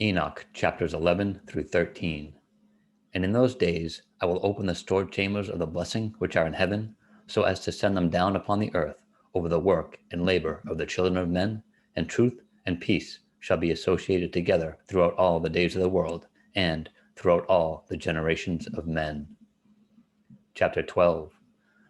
Enoch, chapters 11 through 13. And in those days I will open the stored chambers of the blessing which are in heaven, so as to send them down upon the earth over the work and labor of the children of men, and truth and peace shall be associated together throughout all the days of the world, and throughout all the generations of men. Chapter 12.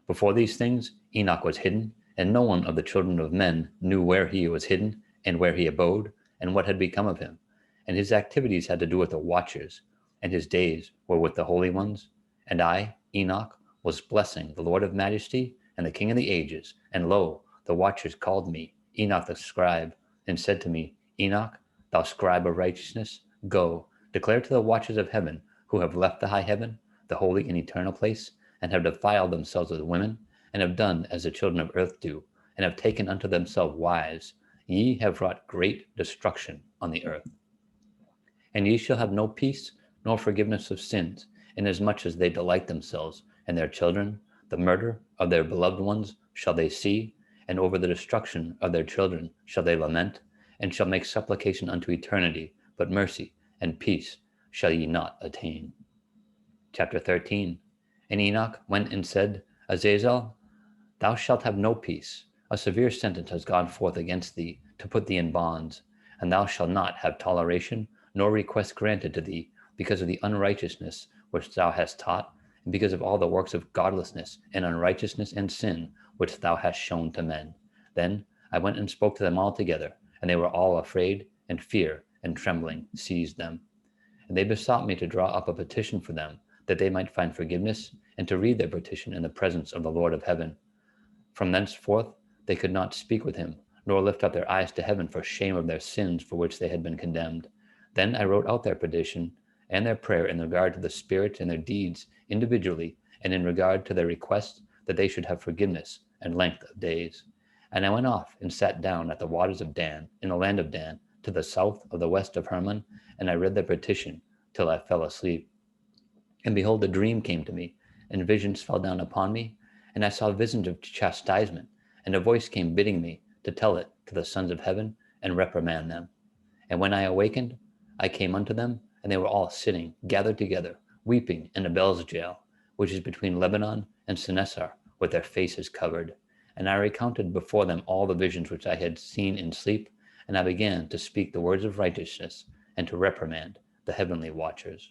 Before these things Enoch was hidden, and no one of the children of men knew where he was hidden, and where he abode, and what had become of him. And his activities had to do with the watchers, and his days were with the holy ones. And I, Enoch, was blessing the Lord of majesty and the King of the ages. And lo, the watchers called me, Enoch the scribe, and said to me, Enoch, thou scribe of righteousness, go, declare to the watchers of heaven, who have left the high heaven, the holy and eternal place, and have defiled themselves with women, and have done as the children of earth do, and have taken unto themselves wives. Ye have wrought great destruction on the earth. And ye shall have no peace, nor forgiveness of sins, inasmuch as they delight themselves in their children. The murder of their beloved ones shall they see, and over the destruction of their children shall they lament, and shall make supplication unto eternity, but mercy and peace shall ye not attain. Chapter 13. And Enoch went and said, Azâzêl, thou shalt have no peace. A severe sentence has gone forth against thee, to put thee in bonds, and thou shalt not have toleration, nor request granted to thee, because of the unrighteousness which thou hast taught, and because of all the works of godlessness and unrighteousness and sin which thou hast shown to men. Then I went and spoke to them all together, and they were all afraid, and fear and trembling seized them. And they besought me to draw up a petition for them, that they might find forgiveness, and to read their petition in the presence of the Lord of heaven. From thenceforth they could not speak with him, nor lift up their eyes to heaven for shame of their sins for which they had been condemned. Then I wrote out their petition and their prayer in regard to the spirits and their deeds individually, and in regard to their request that they should have forgiveness and length of days. And I went off and sat down at the waters of Dan, in the land of Dan, to the south of the west of Hermon, and I read their petition till I fell asleep. And behold, a dream came to me, and visions fell down upon me, and I saw visions of chastisement, and a voice came bidding me to tell it to the sons of heaven and reprimand them. And when I awakened, I came unto them, and they were all sitting, gathered together, weeping in Azâzêl, which is between Lebanon and Sinesar, with their faces covered. And I recounted before them all the visions which I had seen in sleep, and I began to speak the words of righteousness, and to reprimand the heavenly watchers.